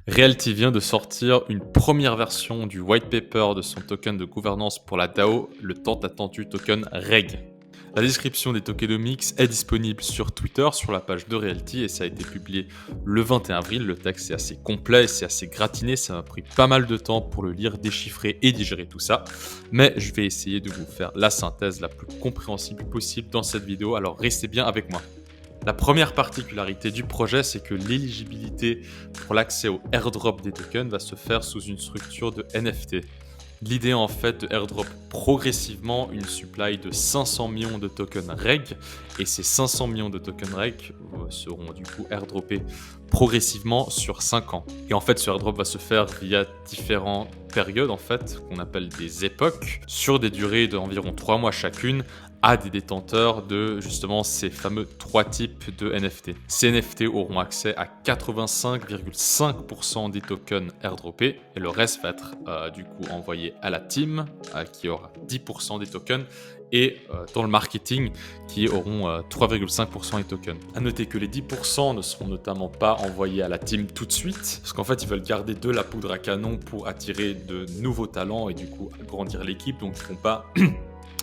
Realty vient de sortir une première version du white paper de son token de gouvernance pour la DAO, le tant attendu token REG. La description des tokenomics est disponible sur Twitter, sur la page de Realty, et ça a été publié le 21 avril. Le texte est assez complet et c'est assez gratiné, ça m'a pris pas mal de temps pour le lire, déchiffrer et digérer tout ça. Mais je vais essayer de vous faire la synthèse la plus compréhensible possible dans cette vidéo, alors restez bien avec moi. La première particularité du projet, c'est que l'éligibilité pour l'accès au airdrop des tokens va se faire sous une structure de NFT. L'idée en fait de airdrop progressivement une supply de 500 millions de tokens REG, et ces 500 millions de tokens REG seront du coup airdroppés progressivement sur 5 ans. Et en fait ce airdrop va se faire via différentes périodes en fait, qu'on appelle des époques, sur des durées d'environ 3 mois chacune, à des détenteurs de justement ces fameux 3 types de NFT. Ces NFT auront accès à 85,5% des tokens airdroppés et le reste va être du coup envoyé à la team qui aura 10% des tokens et dans le marketing qui auront 3,5% des tokens. A noter que les 10% ne seront notamment pas envoyés à la team tout de suite parce qu'en fait ils veulent garder de la poudre à canon pour attirer de nouveaux talents et du coup agrandir l'équipe, donc ils ne vont pas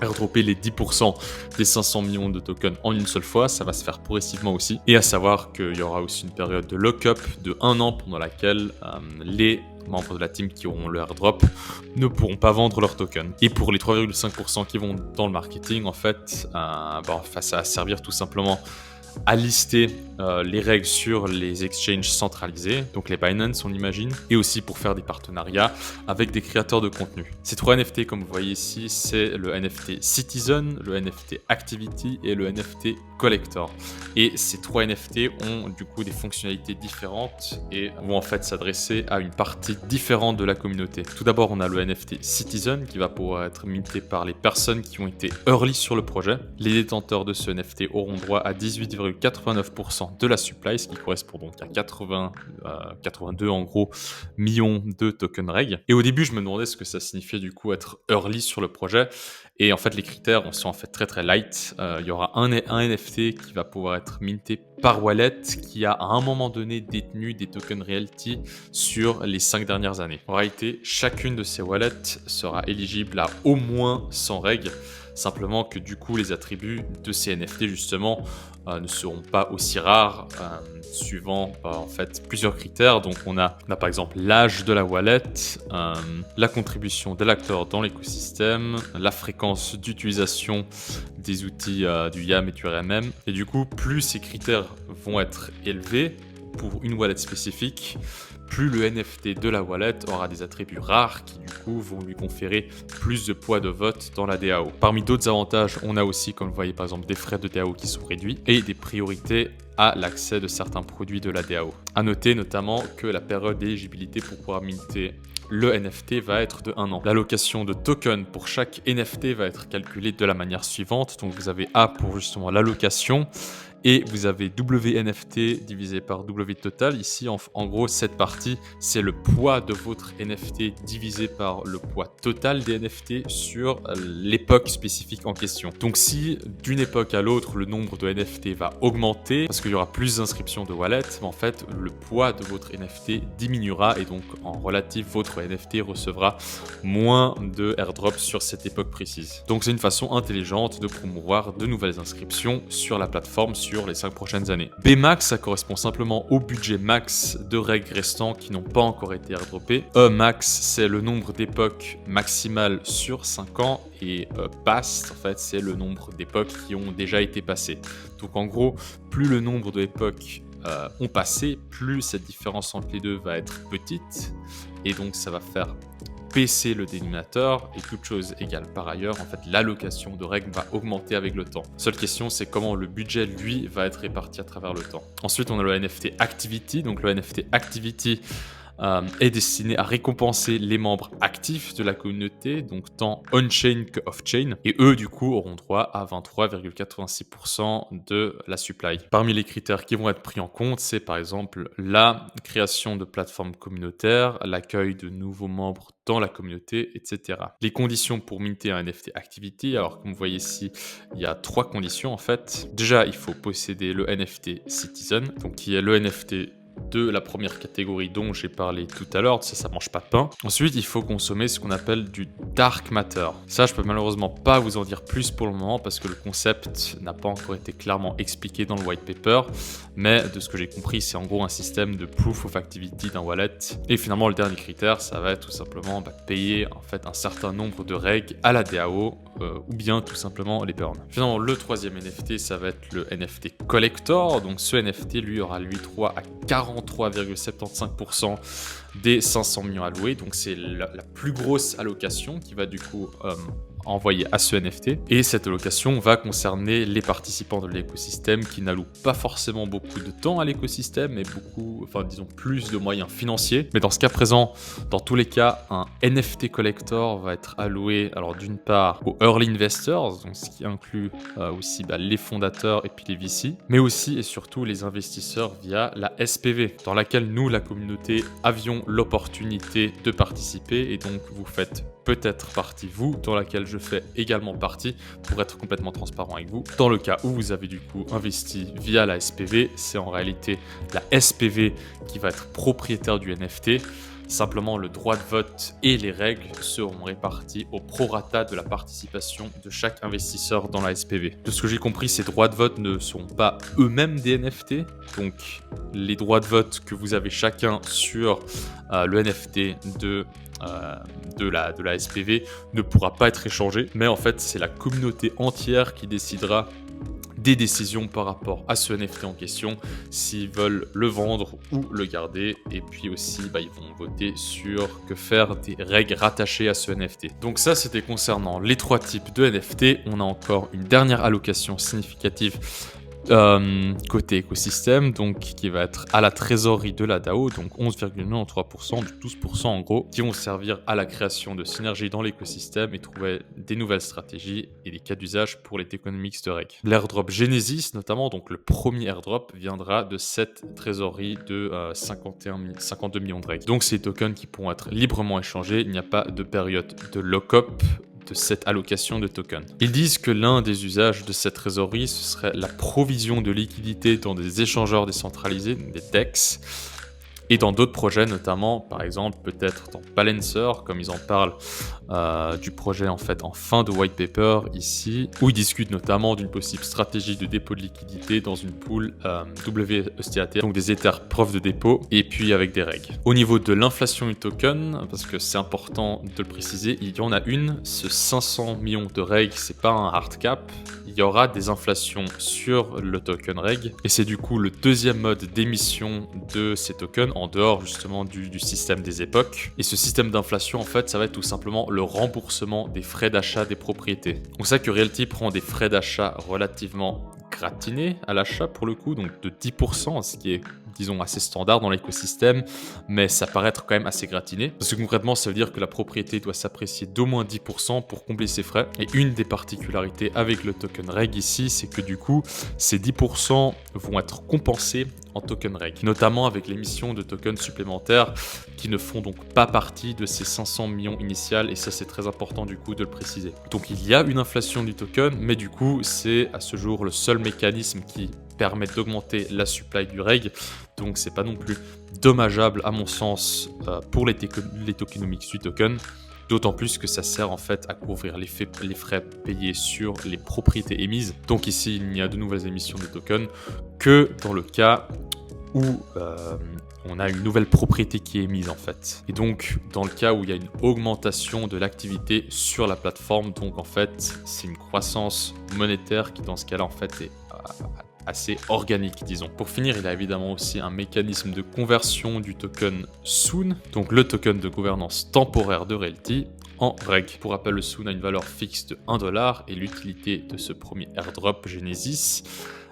airdropper les 10% des 500 millions de tokens en une seule fois, ça va se faire progressivement aussi. Et à savoir qu'il y aura aussi une période de lock-up de 1 an pendant laquelle les membres de la team qui auront le airdrop ne pourront pas vendre leurs tokens. Et pour les 3,5% qui vont dans le marketing, en fait, ça va servir tout simplement à lister les règles sur les exchanges centralisés, donc les Binance on imagine, et aussi pour faire des partenariats avec des créateurs de contenu. Ces 3 NFT comme vous voyez ici, c'est le NFT Citizen, le NFT Activity et le NFT Collector. Et ces 3 NFT ont du coup des fonctionnalités différentes et vont en fait s'adresser à une partie différente de la communauté. Tout d'abord on a le NFT Citizen qui va pouvoir être minté par les personnes qui ont été early sur le projet. Les détenteurs de ce NFT auront droit à 18,89% de la supply, ce qui correspond donc à 82 en gros millions de tokens REG. Et au début, je me demandais ce que ça signifiait du coup être early sur le projet. Et en fait, les critères sont en fait très très light. Il y aura un NFT qui va pouvoir être minté par wallet qui a à un moment donné détenu des tokens Realty sur les 5 dernières années. En réalité, chacune de ces wallets sera éligible à au moins 100 REG. Simplement que du coup, les attributs de ces NFT justement ne seront pas aussi rares, suivant en fait plusieurs critères. Donc on a par exemple l'âge de la wallet, la contribution de l'acteur dans l'écosystème, la fréquence d'utilisation des outils du YAM et du RMM. Et du coup, plus ces critères vont être élevés pour une wallet spécifique, plus le NFT de la wallet aura des attributs rares qui du coup vont lui conférer plus de poids de vote dans la DAO. Parmi d'autres avantages, on a aussi, comme vous voyez par exemple, des frais de DAO qui sont réduits et des priorités à l'accès de certains produits de la DAO. A noter notamment que la période d'éligibilité pour pouvoir minter le NFT va être de 1 an. L'allocation de tokens pour chaque NFT va être calculée de la manière suivante. Donc vous avez A pour justement l'allocation, et vous avez WNFT divisé par W total. Ici, en gros, cette partie, c'est le poids de votre NFT divisé par le poids total des NFT sur l'époque spécifique en question. Donc si d'une époque à l'autre, le nombre de NFT va augmenter, parce qu'il y aura plus d'inscriptions de wallet, en fait, le poids de votre NFT diminuera, et donc en relatif, votre NFT recevra moins de airdrop sur cette époque précise. Donc c'est une façon intelligente de promouvoir de nouvelles inscriptions sur la plateforme sur les 5 prochaines années. Bmax, ça correspond simplement au budget max de règles restants qui n'ont pas encore été airdroppés. Max, c'est le nombre d'époques maximales sur 5 ans, et past, en fait, c'est le nombre d'époques qui ont déjà été passées. Donc en gros, plus le nombre d'époques ont passé, plus cette différence entre les deux va être petite, et donc ça va faire baisser le dénominateur, et toute chose égale par ailleurs, en fait, l'allocation de règles va augmenter avec le temps. Seule question, c'est comment le budget, lui, va être réparti à travers le temps. Ensuite, on a le NFT Activity. Donc le NFT Activity est destiné à récompenser les membres actifs de la communauté, donc tant on-chain que off-chain, et eux du coup auront droit à 23,86% de la supply. Parmi les critères qui vont être pris en compte, c'est par exemple la création de plateformes communautaires, l'accueil de nouveaux membres dans la communauté, etc. Les conditions pour minter un NFT Activity, alors comme vous voyez ici, il y a 3 conditions en fait. Déjà, il faut posséder le NFT Citizen, donc qui est le NFT de la première catégorie dont j'ai parlé tout à l'heure, ça mange pas de pain. Ensuite, il faut consommer ce qu'on appelle du dark matter. Ça, je peux malheureusement pas vous en dire plus pour le moment parce que le concept n'a pas encore été clairement expliqué dans le white paper, mais de ce que j'ai compris, c'est en gros un système de proof of activity d'un wallet. Et finalement, le dernier critère, ça va être tout simplement payer en fait un certain nombre de règles à la DAO ou bien tout simplement les burn. Finalement, le troisième NFT, ça va être le NFT Collector. Donc ce NFT, lui, aura lui droit à 43,75% des 500 millions alloués. Donc c'est la plus grosse allocation qui va du coup envoyée à ce NFT. Et cette allocation va concerner les participants de l'écosystème qui n'allouent pas forcément beaucoup de temps à l'écosystème, mais disons plus de moyens financiers. Mais dans ce cas présent, dans tous les cas, un NFT Collector va être alloué, alors d'une part aux early investors, donc ce qui inclut aussi les fondateurs et puis les VC, mais aussi et surtout les investisseurs via la SPV, dans laquelle nous, la communauté, avions l'opportunité de participer, et donc vous faites peut-être partie, vous, dans laquelle je fais également partie, pour être complètement transparent avec vous. Dans le cas où vous avez du coup investi via la SPV, c'est en réalité la SPV qui va être propriétaire du NFT. Simplement, le droit de vote et les règles seront répartis au prorata de la participation de chaque investisseur dans la SPV. De ce que j'ai compris, ces droits de vote ne sont pas eux-mêmes des NFT. Donc, les droits de vote que vous avez chacun sur le NFT de la SPV ne pourra pas être échangé. Mais en fait, c'est la communauté entière qui décidera des décisions par rapport à ce NFT en question, s'ils veulent le vendre ou le garder, et puis aussi ils vont voter sur que faire des règles rattachées à ce NFT. Donc ça, c'était concernant les trois types de NFT. On a encore une dernière allocation significative côté écosystème, donc qui va être à la trésorerie de la DAO, donc 11,93%, du 12% en gros, qui vont servir à la création de synergies dans l'écosystème et trouver des nouvelles stratégies et des cas d'usage pour les tokenomics de reg. L'airdrop Genesis notamment, donc le premier airdrop, viendra de cette trésorerie de 52 millions de reg. Donc ces tokens qui pourront être librement échangés, il n'y a pas de période de lock-up de cette allocation de tokens. Ils disent que l'un des usages de cette trésorerie, ce serait la provision de liquidités dans des échangeurs décentralisés, des DEX, et dans d'autres projets, notamment, par exemple, peut-être dans Balancer, comme ils en parlent du projet en fait en fin de white paper ici, où ils discutent notamment d'une possible stratégie de dépôt de liquidité dans une pool WSTAT, donc des Ethers preuve de dépôt, et puis avec des règles. Au niveau de l'inflation du token, parce que c'est important de le préciser, il y en a une, ce 500 millions de règles, c'est pas un hard cap, il y aura des inflations sur le token reg, et c'est du coup le deuxième mode d'émission de ces tokens, en dehors justement du système des époques. Et ce système d'inflation, en fait, ça va être tout simplement le remboursement des frais d'achat des propriétés. On sait que Realty prend des frais d'achat relativement gratinés à l'achat pour le coup, donc de 10%, ce qui est disons assez standard dans l'écosystème, mais ça paraît être quand même assez gratiné. Parce que concrètement, ça veut dire que la propriété doit s'apprécier d'au moins 10% pour combler ses frais. Et une des particularités avec le token reg ici, c'est que du coup, ces 10% vont être compensés en token reg, notamment avec l'émission de tokens supplémentaires qui ne font donc pas partie de ces 500 millions initiales, et ça c'est très important du coup de le préciser. Donc il y a une inflation du token, mais du coup c'est à ce jour le seul mécanisme qui permet d'augmenter la supply du reg, donc c'est pas non plus dommageable à mon sens pour les tokenomics du token. D'autant plus que ça sert en fait à couvrir les frais payés sur les propriétés émises. Donc ici, il n'y a de nouvelles émissions de tokens que dans le cas où on a une nouvelle propriété qui est émise en fait. Et donc, dans le cas où il y a une augmentation de l'activité sur la plateforme, donc en fait, c'est une croissance monétaire qui dans ce cas-là en fait est assez organique, disons. Pour finir, il y a évidemment aussi un mécanisme de conversion du token Soon, donc le token de gouvernance temporaire de Realty, en reg. Pour rappel, le Soon a une valeur fixe de 1$ et l'utilité de ce premier airdrop Genesis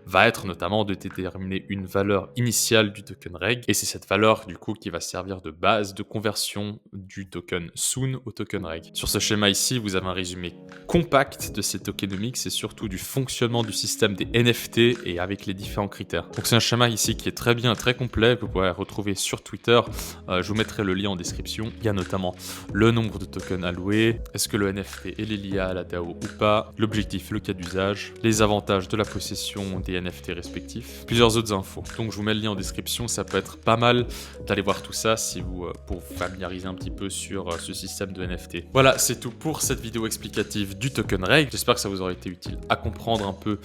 va être notamment de déterminer une valeur initiale du token reg, et c'est cette valeur du coup qui va servir de base de conversion du token Soon au token reg. Sur ce schéma ici, vous avez un résumé compact de ces tokenomics et surtout du fonctionnement du système des NFT et avec les différents critères. Donc c'est un schéma ici qui est très bien, très complet, que vous pourrez retrouver sur Twitter. Je vous mettrai le lien en description. Il y a notamment le nombre de tokens alloués, est-ce que le NFT est lié à la DAO ou pas, l'objectif, le cas d'usage, les avantages de la possession des les NFT respectifs, plusieurs autres infos. Donc je vous mets le lien en description, ça peut être pas mal d'aller voir tout ça si vous, pour vous familiariser un petit peu sur ce système de NFT. Voilà, c'est tout pour cette vidéo explicative du token reg. J'espère que ça vous aura été utile à comprendre un peu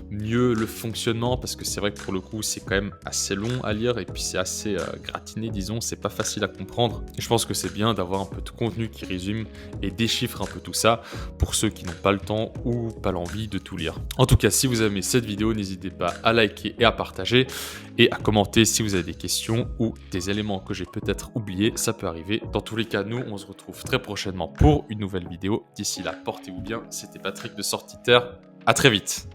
mieux le fonctionnement, parce que c'est vrai que pour le coup c'est quand même assez long à lire et puis c'est assez gratiné, disons, c'est pas facile à comprendre. Et je pense que c'est bien d'avoir un peu de contenu qui résume et déchiffre un peu tout ça pour ceux qui n'ont pas le temps ou pas l'envie de tout lire. En tout cas, si vous aimez cette vidéo, n'hésitez pas à liker et à partager et à commenter si vous avez des questions ou des éléments que j'ai peut-être oubliés, ça peut arriver. Dans tous les cas, nous on se retrouve très prochainement pour une nouvelle vidéo. D'ici là, portez-vous bien, c'était Patrick de Sortie Terre, à très vite.